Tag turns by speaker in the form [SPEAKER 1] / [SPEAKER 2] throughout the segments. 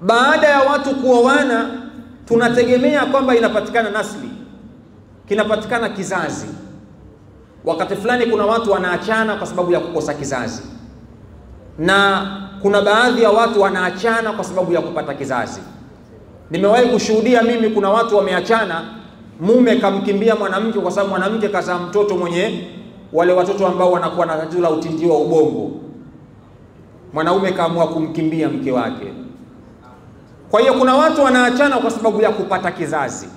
[SPEAKER 1] baada ya watu kuoana tunategemea kwamba inapatikana nasli, kinapatikana kizazi. Wakati fulani kuna watu wanaachana kwa sababu ya kukosa kizazi, na kuna baadhi ya watu wanaachana kwa sababu ya kupata kizazi. Nimewahi kushuhudia mimi, kuna watu wameachana, mume kamkimbia mwanamke kwa sababu mwanamke kazaa mtoto mwenye wale watoto ambao wanakuwa na tatizo la utindio wa ubongo. Mwanaume kaamua kumkimbia mke wake. Kwa hiyo kuna watu wanaachana kwa sababu ya kupata kizazi.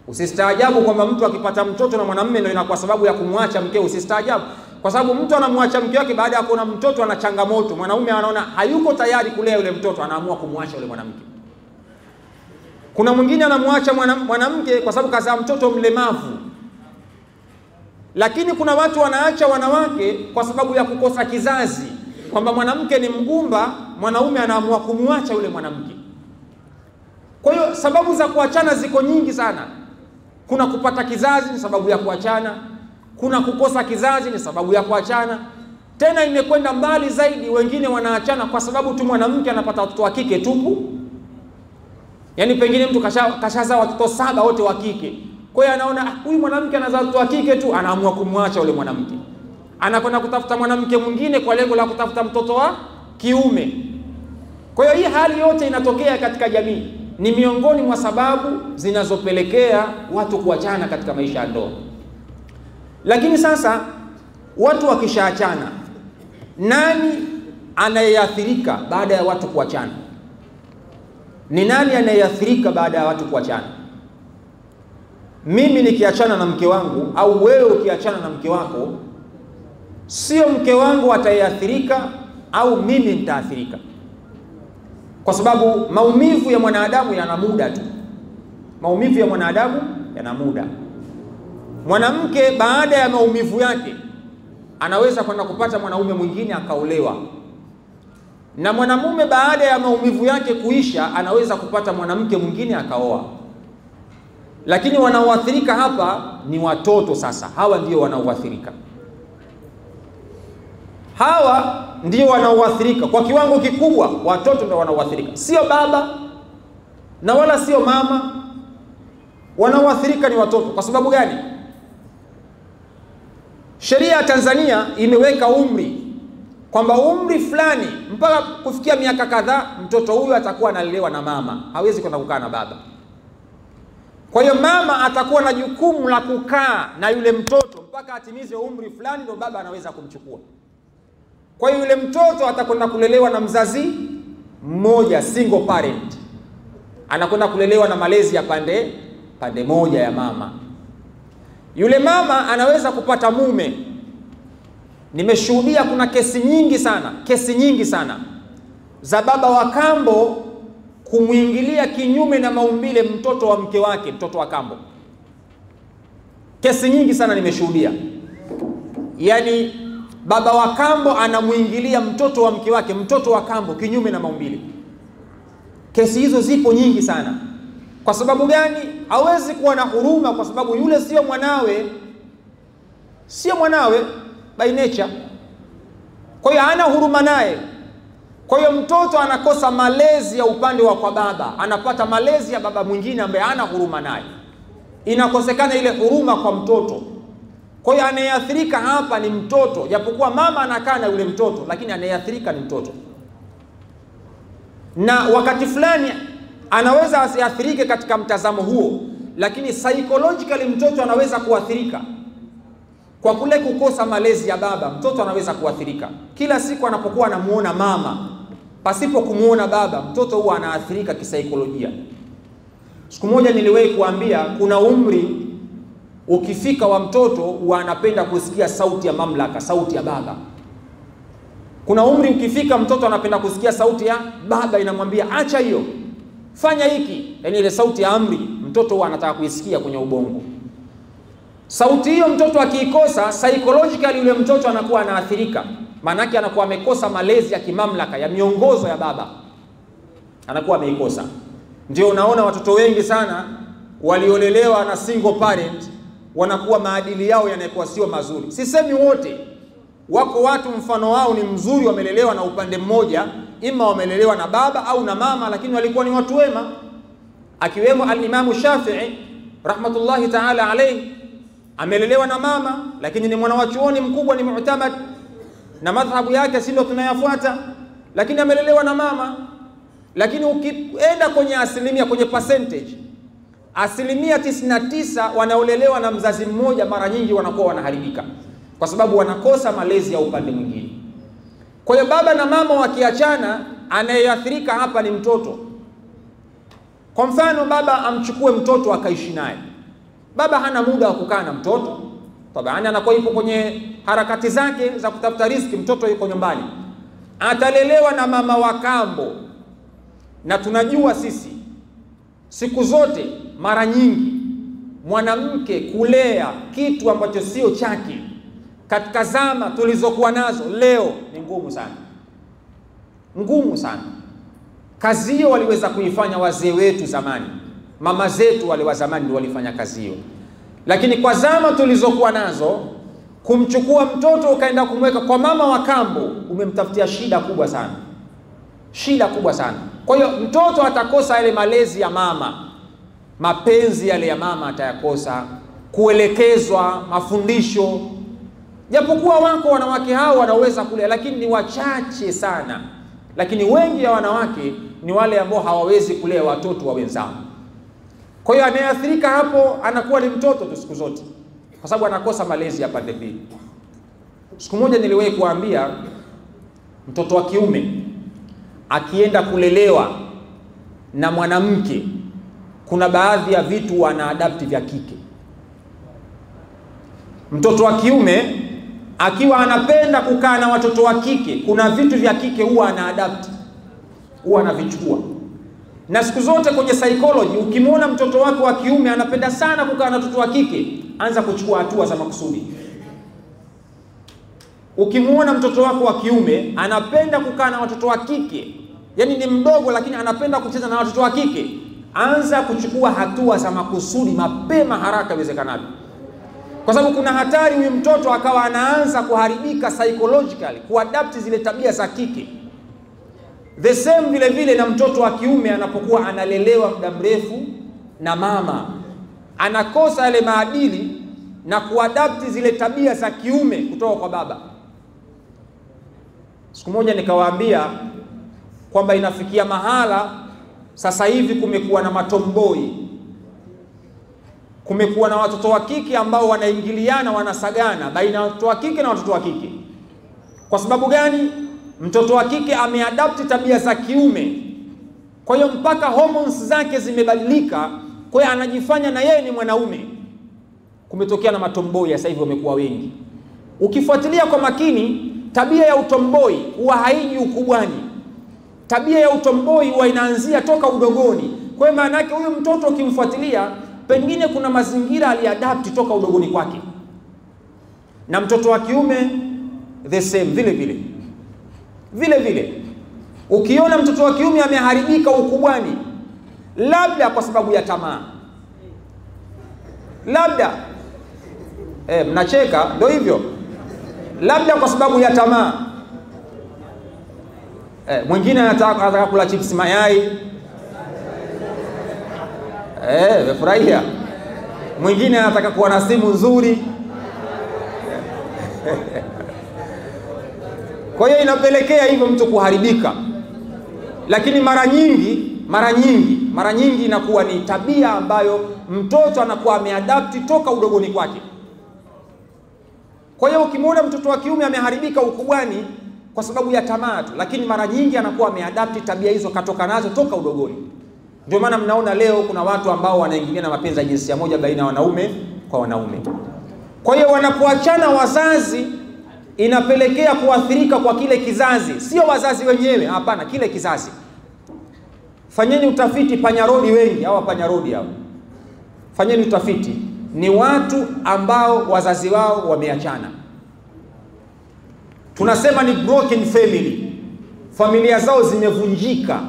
[SPEAKER 1] Usistaajabu kwamba mtu akipata mtoto na mwanamume ndio inakuwa sababu ya kumwacha mkeo. Usistaajabu, kwa sababu mtu anamwacha mke wake baada ya kuona mtoto ana changamoto. Mwanaume anaona hayuko tayari kulea yule mtoto, anaamua kumwacha yule mwanamke. Kuna mwingine anamwacha mwanamke kwa sababu kazaa mtoto mlemavu. Lakini kuna watu wanaacha wanawake kwa sababu ya kukosa kizazi, kwamba mwanamke ni mgumba, mwanaume anaamua kumwacha yule mwanamke. Kwa hiyo sababu za kuachana ziko nyingi sana. Kuna kupata kizazi ni sababu ya kuachana, kuna kukosa kizazi ni sababu ya kuachana. Tena imekwenda mbali zaidi, wengine wanaachana kwa sababu tu mwanamke anapata watoto wa kike tupu. Yaani pengine mtu kashazaa watoto 7 wote wa kike. Kwa hiyo anaona huyu mwanamke anazaa watoto wa kike tu, anaamua kumwacha yule mwanamke. Anakwenda kutafuta mwanamke mwingine kwa lengo la kutafuta mtoto wa kiume. Kwa hiyo hii hali yote inatokea katika jamii, ni miongoni mwa sababu zinazopelekea watu kuachana katika maisha ya ndoa. Lakini sasa watu wakishaachana, nani anayeathirika baada ya watu kuachana? Ni nani anayeathirika baada ya watu kuachana? Mimi nikiachana na mke wangu au wewe ukiachana na mke wako, sio mke wangu atayeathirika au mimi nitaathirika. Kwa sababu maumivu ya mwanadamu yana muda tu. Maumivu ya mwanadamu yana muda. Mwanamke baada ya maumivu yake anaweza kwenda kupata mwanaume mwingine akaolewa. Na mwanamume baada ya maumivu yake kuisha anaweza kupata mwanamke mwingine akaoa. Lakini wanaoathirika hapa ni watoto. Sasa hawa ndio wanaoathirika. Hawa ndio wanaoathirika kwa kiwango kikubwa. Watoto ndio wanaoathirika, sio baba na wala sio mama. Wanaoathirika ni watoto. Kwa sababu gani? Sheria ya Tanzania imeweka umri, kwamba umri fulani mpaka kufikia miaka kadhaa mtoto huyu atakuwa analelewa na mama, hawezi kwenda kukaa na baba. Kwa hiyo mama atakuwa na jukumu la kukaa na yule mtoto mpaka atimize umri fulani, ndio baba anaweza kumchukua. Kwa hiyo yule mtoto atakwenda kulelewa na mzazi mmoja, single parent. Anakwenda kulelewa na malezi ya pande moja ya mama. Yule mama anaweza kupata mume. Nimeshuhudia kuna kesi nyingi sana za baba wa kambo kumuingilia kinyume na maumbile mtoto wa mke wake, mtoto wa kambo. Kesi nyingi sana nimeshuhudia. Yaani baba wa kambo anamuingilia mtoto wa mke wake, mtoto wa kambo, kinyume na maumbile. Kesi hizo zipo nyingi sana. Kwa sababu gani? Hawezi kuwa na huruma, kwa sababu yule sio mwanawe by nature. Kwa hiyo hana huruma naye. Kwa hiyo mtoto anakosa malezi ya upande wa kwa baba, anapata malezi ya baba mwingine ambaye hana huruma naye. Inakosekana ile huruma kwa mtoto. Kwa hiyo anayeathirika hapa ni mtoto, japokuwa mama anakaa na yule mtoto, lakini anayeathirika ni mtoto. Na wakati fulani anaweza asiathirike katika mtazamo huo, lakini psychologically mtoto anaweza kuathirika. Kwa kule kukosa malezi ya baba, mtoto anaweza kuathirika. Kila siku anapokuwa anamuona mama pasipo kumuona baba, mtoto huwa anaathirika kisaikolojia. Siku moja niliwahi kuambia kuna umri ukifika wa mtoto huwa anapenda kusikia sauti ya mamlaka, sauti ya baba. Kuna umri ukifika mtoto anapenda kusikia sauti ya baba inamwambia acha hiyo, fanya hiki. Yaani ile sauti ya amri mtoto huwa anataka kuisikia kwenye ubongo. Sauti hiyo mtoto akiikosa, psychologically yule mtoto anakuwa anaathirika. Maana yake anakuwa amekosa malezi ya kimamlaka, ya miongozo ya baba. Anakuwa ameikosa. Ndio unaona watoto wengi sana waliolelewa na single parent wanakuwa maadili yao yanakuwa sio mazuri. Sisemi wote. Wako watu mfano wao ni mzuri, wamelelewa na upande mmoja, ima wamelelewa na baba au na mama, lakini walikuwa ni watu wema, akiwemo al-Imam Shafi'i rahmatullahi ta'ala alayhi, amelelewa na mama lakini ni mwana wa chuoni mkubwa, ni mu'tamad na madhhabu yake si ndio tunayafuata, lakini amelelewa na mama. Lakini ukienda kwenye asilimia, kwenye percentage, asilimia 99 wanaolelewa na mzazi mmoja mara nyingi wanakuwa wanaharibika, kwa sababu wanakosa malezi ya upande mwingine. Kwa hiyo baba na mama wakiachana, anayeathirika hapa ni mtoto. Kwa mfano, baba amchukue mtoto akaishi naye. Baba hana muda wa kukaa na mtoto, tabani anakuwa yupo kwenye harakati zake za kutafuta riziki, mtoto yuko nyumbani, atalelewa na mama wa kambo. Na tunajua sisi siku zote, mara nyingi mwanamke kulea kitu ambacho sio chake katika zama tulizokuwa nazo leo ni ngumu sana, ngumu sana. Kazi hiyo waliweza kuifanya wazee wetu zamani, mama zetu wale wa zamani ndio walifanya kazi hiyo. Lakini kwa zama tulizokuwa nazo, kumchukua mtoto ukaenda kumweka kwa mama wa kambo, umemtafutia shida kubwa sana, shida kubwa sana. Kwa hiyo mtoto atakosa yale malezi ya mama, mapenzi yale ya mama atayakosa, kuelekezwa, mafundisho. Japokuwa wako wanawake hao wanaweza kulea, lakini ni wachache sana. Lakini wengi ya wanawake ni wale ambao hawawezi kulea watoto wa wenzao. Kwa hiyo anayeathirika hapo anakuwa ni mtoto tu siku zote, kwa sababu anakosa malezi ya pande mbili. Siku moja niliwahi kuambia, mtoto wa kiume akienda kulelewa na mwanamke, kuna baadhi ya vitu wanaadapti vya kike. Mtoto wa kiume akiwa anapenda kukaa na watoto wa kike, kuna vitu vya kike huwa anaadapti, huwa anavichukua. Na siku zote kwenye psychology, ukimwona mtoto wako wa kiume anapenda sana kukaa na watoto wa kike, anza kuchukua hatua za makusudi. Ukimwona mtoto wako wa kiume anapenda kukaa na watoto wa kike, yani ni mdogo lakini anapenda kucheza na watoto wa kike, anza kuchukua hatua za makusudi mapema, haraka iwezekanavyo. Kwa sababu kuna hatari huyu mtoto akawa anaanza kuharibika psychologically, kuadapt zile tabia za kike. The same vile vile na mtoto wa kiume anapokuwa analelewa muda mrefu na mama, anakosa yale maadili na kuadapt zile tabia za kiume kutoka kwa baba. Siku moja nikawaambia kwamba inafikia mahala sasa hivi kumekuwa na matomboi, kumekuwa na watoto wa kike ambao wanaingiliana, wanasagana baina ya watoto wa kike na watoto wa kike. Kwa sababu gani? Mtoto wa kike ameadapti tabia za kiume, kwa hiyo mpaka hormones zake zimebadilika, kwa hiyo anajifanya na yeye ni mwanaume. Kumetokea na matomboi sasa hivi, wamekuwa wengi. Ukifuatilia kwa makini, tabia ya utomboi huwa haiji ukubwani. Tabia ya utomboi huwa inaanzia toka udogoni. Kwa hiyo maana yake huyu mtoto ukimfuatilia, pengine kuna mazingira aliadapti toka udogoni kwake. Na mtoto wa kiume the same vile vile. Vile vile ukiona mtoto wa kiume ameharibika ukubwani, labda kwa sababu ya tamaa, labda mnacheka, ndio hivyo, labda kwa sababu ya tamaa. Mwingine anataka kula chips mayai, wefurahia. Mwingine anataka kuwa na simu nzuri. Kwa hiyo inapelekea hivyo mtu kuharibika. Lakini mara nyingi inakuwa ni tabia ambayo mtoto anakuwa ameadapti toka udogoni kwake. Kwa hiyo ukimwona mtoto wa kiume ameharibika ukubwani kwa sababu ya tamaa tu, lakini mara nyingi anakuwa ameadapti tabia hizo katoka nazo toka udogoni. Ndio maana mnaona leo kuna watu ambao wanaingilia na mapenzi ya jinsia moja baina ya wanaume kwa wanaume. Kwa hiyo wanapoachana wazazi, inapelekea kuathirika kwa kile kizazi, sio wazazi wenyewe, hapana, kile kizazi. Fanyeni utafiti, panyarodi wengi hawa, panyarodi hao, fanyeni utafiti, ni watu ambao wazazi wao wameachana. Tunasema ni broken family, familia zao zimevunjika.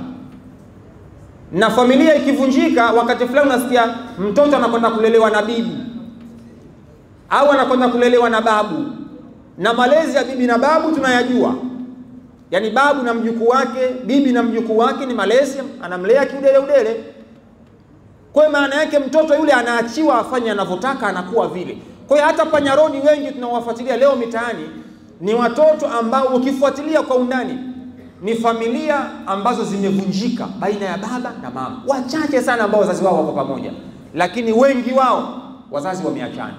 [SPEAKER 1] Na familia ikivunjika, wakati fulani unasikia mtoto anakwenda kulelewa na bibi au anakwenda kulelewa na babu. Na malezi ya bibi na babu tunayajua. Yaani babu na mjukuu wake, bibi na mjukuu wake ni malezi, anamlea kiudele udele. Kwa maana yake mtoto yule anaachiwa afanye anavyotaka, anakuwa vile. Kwa hiyo hata panyarodi wengi tunaowafuatilia leo mitaani ni watoto ambao ukifuatilia kwa undani ni familia ambazo zimevunjika baina ya baba na mama. Wachache sana ambao wazazi wao wako pamoja, lakini wengi wao wazazi wameachana.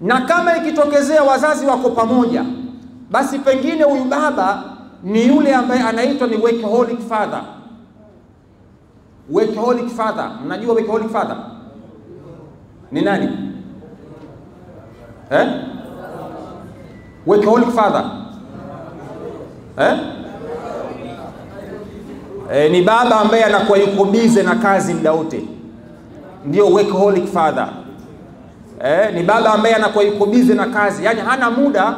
[SPEAKER 1] Na kama ikitokezea wazazi wako pamoja, basi pengine huyu baba ni yule ambaye anaitwa ni workaholic father. Workaholic father, mnajua workaholic father ni nani? Workaholic father ni baba ambaye anakuwa yuko busy na kazi muda wote, ndio workaholic father. Ni baba ambaye anakuwa yuko busy na kazi, yani hana muda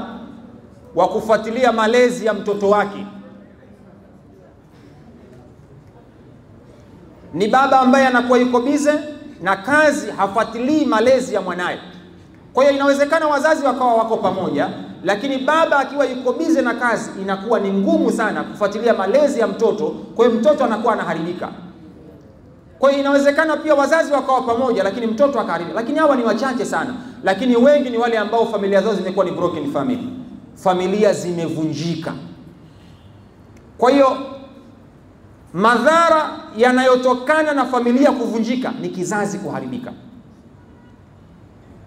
[SPEAKER 1] wa kufuatilia malezi ya mtoto wake. Ni baba ambaye anakuwa yuko busy na kazi, hafuatilii malezi ya mwanae. Kwa hiyo inawezekana wazazi wakawa wako pamoja, lakini baba akiwa yuko busy na kazi inakuwa ni ngumu sana kufuatilia malezi ya mtoto, kwa hiyo mtoto anakuwa anaharibika. Kwa hiyo inawezekana pia wazazi wakawa pamoja lakini mtoto akaharibika, lakini hawa ni wachache sana. Lakini wengi ni wale ambao familia zao zimekuwa ni broken family. Familia zimevunjika. Kwa hiyo madhara yanayotokana na familia kuvunjika ni kizazi kuharibika.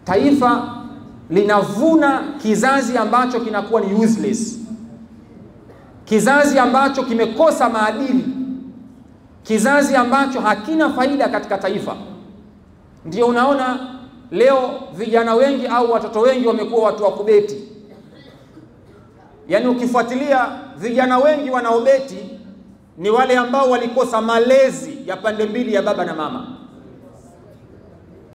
[SPEAKER 1] Taifa linavuna kizazi ambacho kinakuwa ni useless, kizazi ambacho kimekosa maadili, kizazi ambacho hakina faida katika taifa. Ndio unaona leo vijana wengi au watoto wengi wamekuwa watu wa kubeti. Yaani ukifuatilia vijana wengi wanaobeti ni wale ambao walikosa malezi ya pande mbili ya baba na mama.